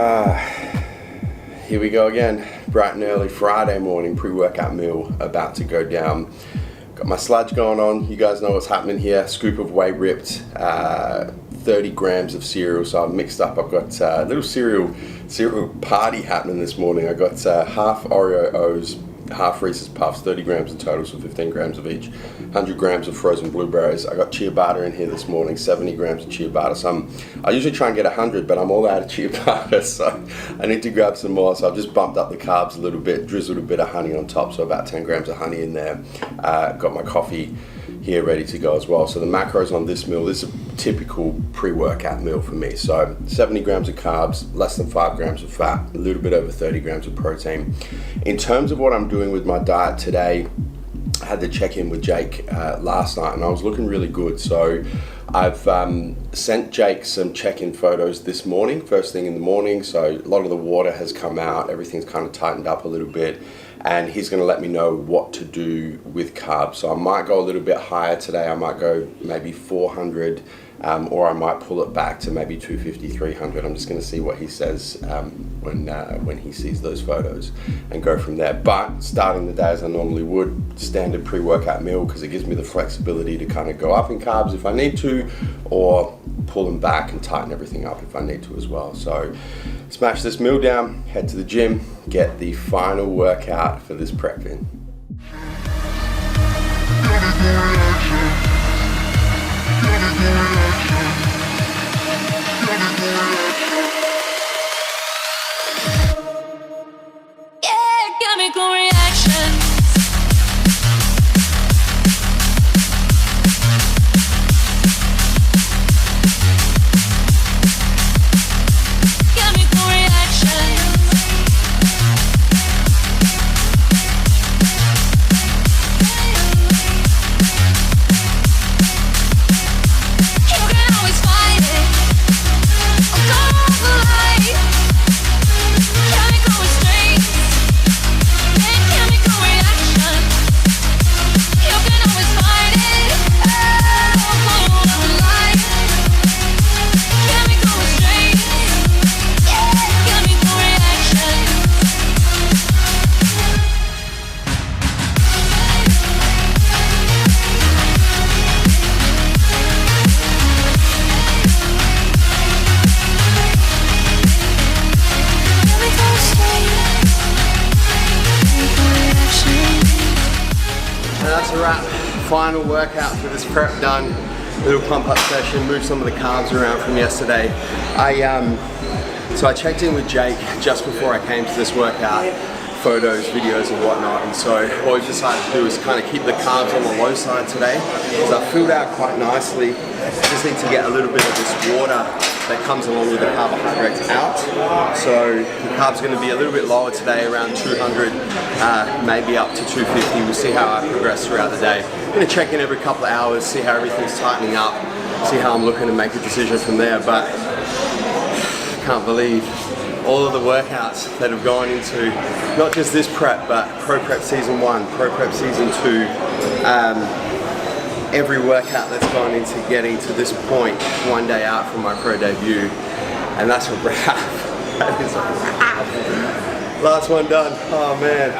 Here we go again, bright and early Friday morning, pre-workout meal about to go down. Got my sludge going on, you guys know what's happening here. Scoop of whey ripped, 30 grams of cereal, so I've mixed up. I've got a little cereal party happening this morning. I got half Oreo O's, half Reese's Puffs, 30 grams in total, so 15 grams of each, 100 grams of frozen blueberries. I got ciabatta in here this morning, 70 grams of ciabatta. So I usually try and get 100, but I'm all out of ciabatta, so I need to grab some more. So I've just bumped up the carbs a little bit, drizzled a bit of honey on top, so about 10 grams of honey in there. Got my coffee here ready to go as well. So the macros on this meal, this is a typical pre-workout meal for me. So 70 grams of carbs, less than 5 grams of fat, a little bit over 30 grams of protein. In terms of what I'm doing with my diet today, I had to check in with Jake last night and I was looking really good. So I've sent Jake some check-in photos this morning, first thing in the morning. So a lot of the water has come out, everything's kind of tightened up a little bit, and he's going to let me know what to do with carbs. So I might go a little bit higher today. I might go maybe 400, or I might pull it back to maybe 250, 300. I'm just going to see what he says when he sees those photos and go from there. But starting the day as I normally would, standard pre-workout meal, because it gives me the flexibility to kind of go up in carbs if I need to, or pull them back and tighten everything up if I need to as well. So smash this meal down, head to the gym, get the final workout for this prep in. Yeah, chemical reaction. Chemical reaction. You can always find it. I'll go all the light. Chemical restraints. And chemical reaction. You can always find it. I'll go all the light. Chemical restraints. Yeah, chemical reaction. And that's a wrap. Final workout for this prep done. Little pump up session, moved some of the carbs around from yesterday. So I checked in with Jake just before I came to this workout, photos, videos and whatnot, and so what we've decided to do is kind of keep the carbs on the low side today. So I filled out quite nicely. I just need to get a little bit of this water that comes along with the carbohydrates out. So the carbs are going to be a little bit lower today, around 200, maybe up to 250. We'll see how I progress throughout the day. I'm going to check in every couple of hours, see how everything's tightening up, see how I'm looking to make a decision from there. But I can't believe all of the workouts that have gone into not just this prep, but Pro Prep Season 1, Pro Prep Season 2, every workout that's gone into getting to this point, one day out from my pro debut, and that's a wrap. That is a wrap. Last one done. Oh man,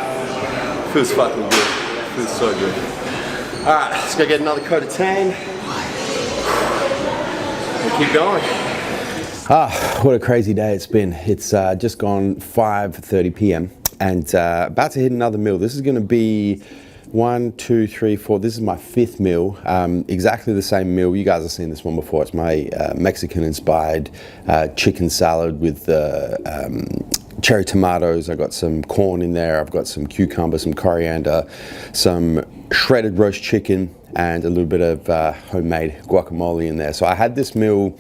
feels fucking good. Feels so good. All right, let's go get another coat of tan and keep going. What a crazy day it's been. It's just gone 5:30 p.m. and about to hit another meal. This is going to be 1, 2, 3, 4. This is my 5th meal. Exactly the same meal. You guys have seen this one before. It's my Mexican-inspired chicken salad with cherry tomatoes. I got some corn in there. I've got some cucumber, some coriander, some shredded roast chicken, and a little bit of homemade guacamole in there. So I had this meal,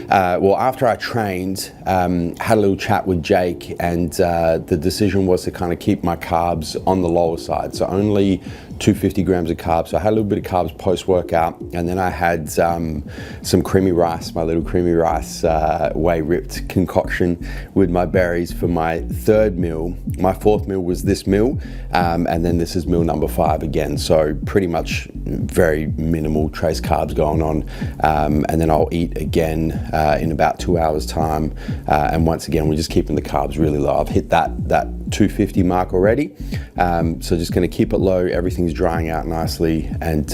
well, after I trained, had a little chat with Jake, and the decision was to kind of keep my carbs on the lower side. So only 250 grams of carbs. So I had a little bit of carbs post-workout, and then I had some creamy rice, my little creamy rice whey ripped concoction with my berries for my 3rd meal. My 4th meal was this meal, and then this is meal number 5 again. So so pretty much very minimal trace carbs going on, and then I'll eat again in about 2 hours time, and once again we're just keeping the carbs really low. I've hit that 250 mark already, so just going to keep it low. Everything's drying out nicely, and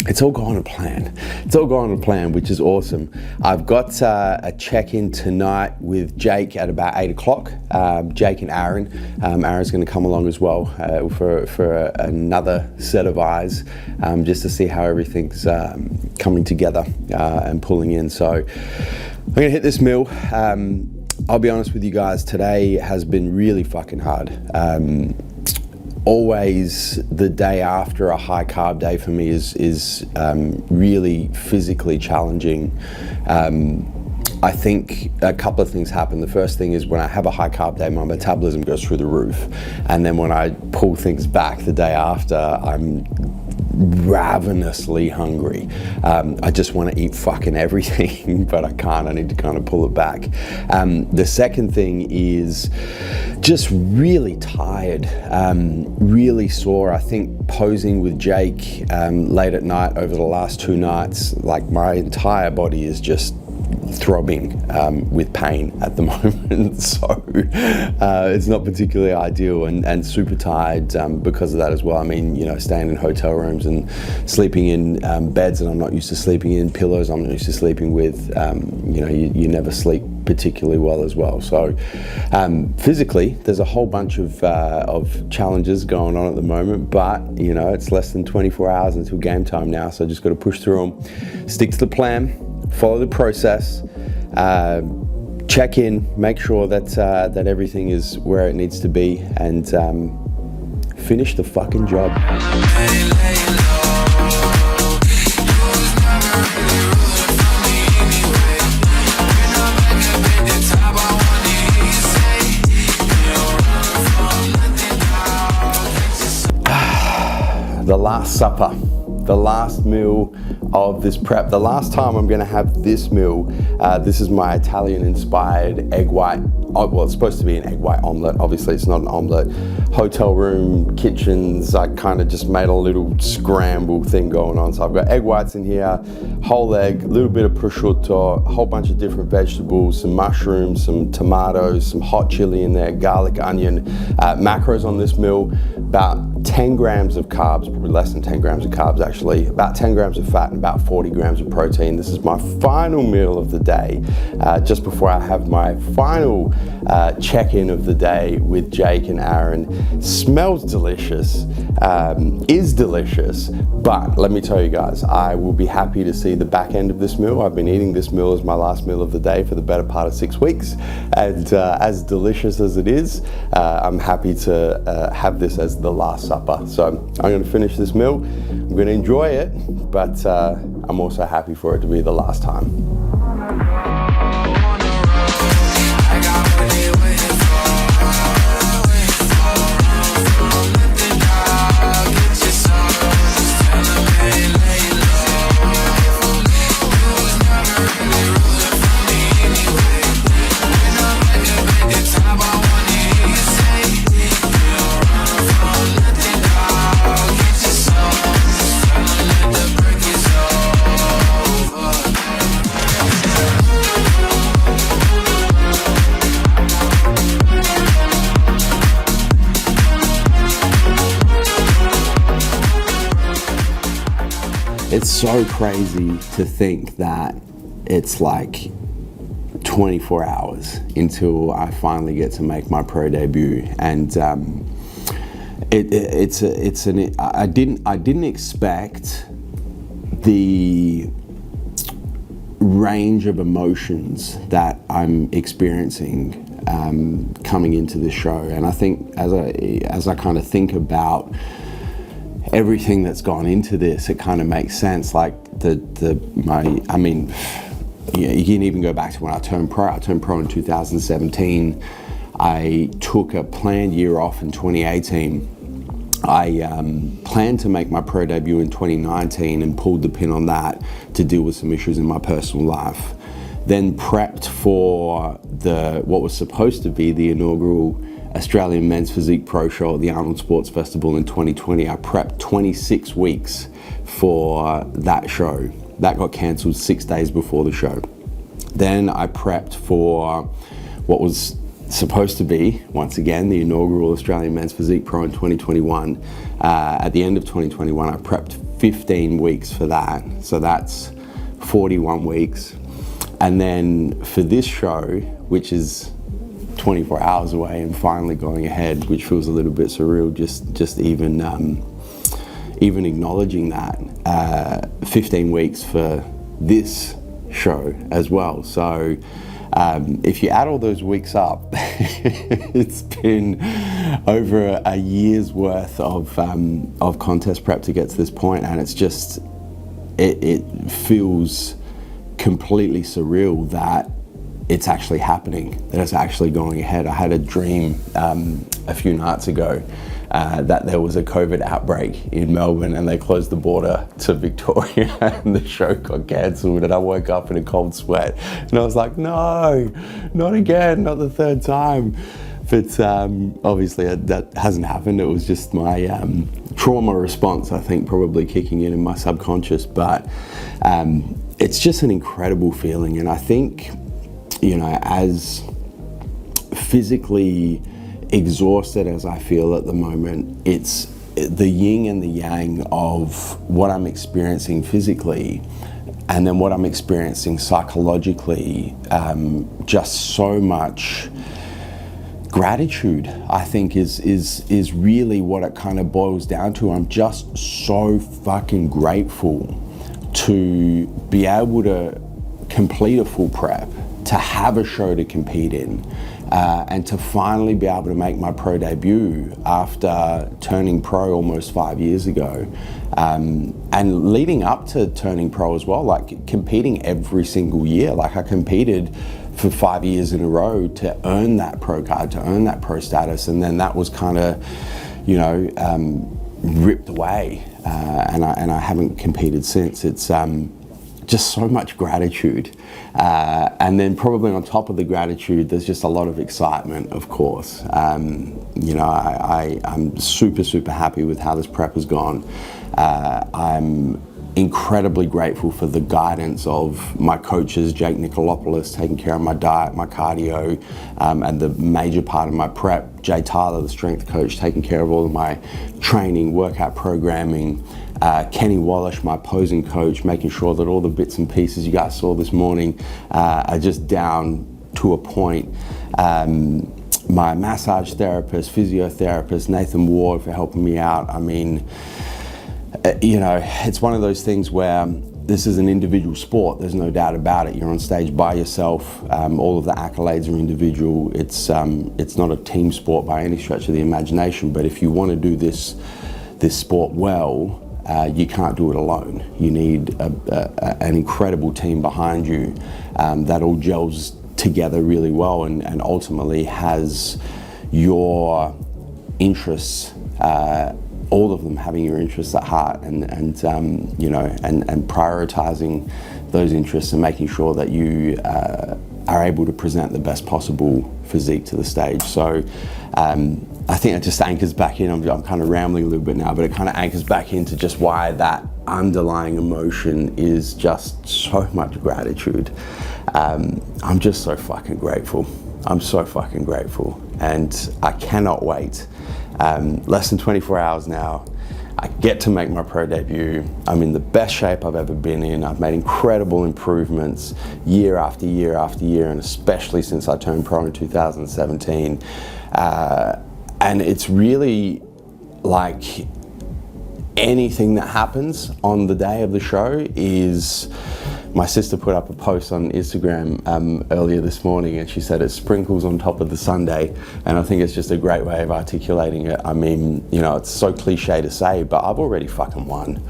it's all going to plan. It's all going to plan, which is awesome. I've got a check-in tonight with Jake at about 8 o'clock. Jake and Aaron. Aaron's going to come along as well for another set of eyes, just to see how everything's coming together and pulling in. So I'm going to hit this meal. I'll be honest with you guys, today has been really fucking hard. Always the day after a high carb day for me is really physically challenging. I think a couple of things happen. The first thing is when I have a high carb day, my metabolism goes through the roof. And then when I pull things back the day after, I'm ravenously hungry. I just want to eat fucking everything, but I can't. I need to kind of pull it back. The second thing is just really tired, really sore. I think posing with Jake late at night over the last 2 nights, like my entire body is just throbbing with pain at the moment, so it's not particularly ideal, and super tired because of that as well. I mean, you know, staying in hotel rooms and sleeping in beds that I'm not used to sleeping in, pillows I'm not used to sleeping with, you know, you never sleep particularly well as well. So physically there's a whole bunch of challenges going on at the moment, but you know, it's less than 24 hours until game time now, so I just got to push through them, stick to the plan, follow the process, check in, make sure that everything is where it needs to be, and finish the fucking job. The last supper, the last meal of this prep, the last time I'm going to have this meal. This is my Italian-inspired egg white. Well, it's supposed to be an egg white omelette. Obviously, it's not an omelette. Hotel room, kitchens, I kind of just made a little scramble thing going on. So I've got egg whites in here, whole egg, a little bit of prosciutto, a whole bunch of different vegetables, some mushrooms, some tomatoes, some hot chili in there, garlic, onion. Macros on this meal, about 10 grams of carbs, probably less than 10 grams of carbs actually, about 10 grams of fat and about 40 grams of protein. This is my final meal of the day, just before I have my final check-in of the day with Jake and Aaron. Smells delicious, is delicious, but let me tell you guys, I will be happy to see the back end of this meal. I've been eating this meal as my last meal of the day for the better part of 6 weeks, and as delicious as it is, I'm happy to have this as the last supper. So I'm going to finish this meal, I'm going to enjoy it, but I'm also happy for it to be the last time. It's so crazy to think that it's like 24 hours until I finally get to make my pro debut, and I didn't expect the range of emotions that I'm experiencing coming into the show. And I think as I kind of think about everything that's gone into this, it kind of makes sense. Like you can even go back to when I turned pro. I turned pro in 2017. I took a planned year off in 2018. I planned to make my pro debut in 2019 and pulled the pin on that to deal with some issues in my personal life. Then prepped for what was supposed to be the inaugural Australian Men's Physique Pro Show at the Arnold Sports Festival in 2020. I prepped 26 weeks for that show. That got cancelled 6 days before the show. Then I prepped for what was supposed to be, once again, the inaugural Australian Men's Physique Pro in 2021. At the end of 2021, I prepped 15 weeks for that. So that's 41 weeks. And then for this show, which is 24 hours away and finally going ahead, which feels a little bit surreal, just even acknowledging that, 15 weeks for this show as well. So if you add all those weeks up, it's been over a year's worth of contest prep to get to this point, and it's just, it feels completely surreal that it's actually happening, that it's actually going ahead. I had a dream a few nights ago that there was a COVID outbreak in Melbourne and they closed the border to Victoria and the show got cancelled, and I woke up in a cold sweat and I was like, no, not again, not the third time. But obviously that hasn't happened. It was just my trauma response, I think, probably kicking in my subconscious. But it's just an incredible feeling. And I think, you know, as physically exhausted as I feel at the moment, it's the yin and the yang of what I'm experiencing physically and then what I'm experiencing psychologically. Just so much gratitude, I think, is really what it kind of boils down to. I'm just so fucking grateful to be able to complete a full prep, to have a show to compete in, and to finally be able to make my pro debut after turning pro almost 5 years ago. And leading up to turning pro as well, like competing every single year. Like I competed for 5 years in a row to earn that pro card, to earn that pro status, and then that was kind of, you know, ripped away, and I haven't competed since. It's just so much gratitude, and then probably on top of the gratitude, there's just a lot of excitement, of course. You know, I'm super happy with how this prep has gone. I'm incredibly grateful for the guidance of my coaches, Jake Nikolopoulos, taking care of my diet, my cardio, and the major part of my prep, Jay Tyler, the strength coach, taking care of all of my training, workout programming, Kenny Wallach, my posing coach, making sure that all the bits and pieces you guys saw this morning are just down to a point. My massage therapist, physiotherapist, Nathan Ward, for helping me out. I mean, you know, it's one of those things where this is an individual sport, there's no doubt about it. You're on stage by yourself, all of the accolades are individual. It's not a team sport by any stretch of the imagination, but if you want to do this sport well, you can't do it alone. You need an incredible team behind you that all gels together really well and ultimately has your interests, all of them having your interests at heart, and you know, and prioritizing those interests and making sure that you are able to present the best possible physique to the stage. So I think it just anchors back in. I'm kind of rambling a little bit now, but it kind of anchors back into just why that underlying emotion is just so much gratitude. I'm just so fucking grateful. I'm so fucking grateful, and I cannot wait. Less than 24 hours now, I get to make my pro debut. I'm in the best shape I've ever been in. I've made incredible improvements year after year after year, and especially since I turned pro in 2017. And it's really like anything that happens on the day of the show is, my sister put up a post on Instagram earlier this morning, and she said it's sprinkles on top of the sundae, and I think it's just a great way of articulating it. I mean, you know, it's so cliche to say, but I've already fucking won.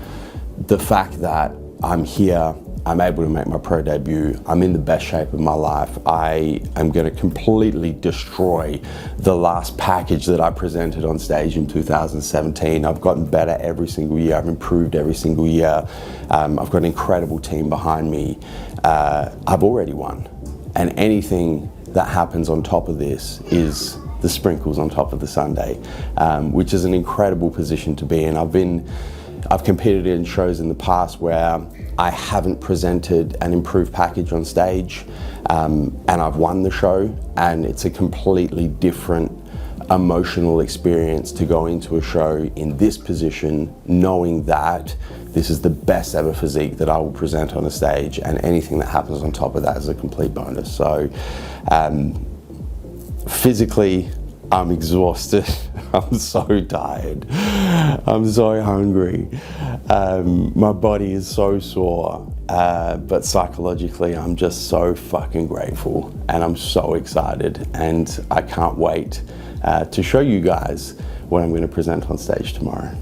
The fact that I'm here, I'm able to make my pro debut, I'm in the best shape of my life, I am going to completely destroy the last package that I presented on stage in 2017. I've gotten better every single year, I've improved every single year, I've got an incredible team behind me. I've already won, and anything that happens on top of this is the sprinkles on top of the sundae, which is an incredible position to be in. I've competed in shows in the past where I haven't presented an improved package on stage, and I've won the show, and it's a completely different emotional experience to go into a show in this position, knowing that this is the best ever physique that I will present on a stage, and anything that happens on top of that is a complete bonus. So physically, I'm exhausted. I'm so tired. I'm so hungry. My body is so sore. But psychologically, I'm just so fucking grateful, and I'm so excited, and I can't wait to show you guys what I'm going to present on stage tomorrow.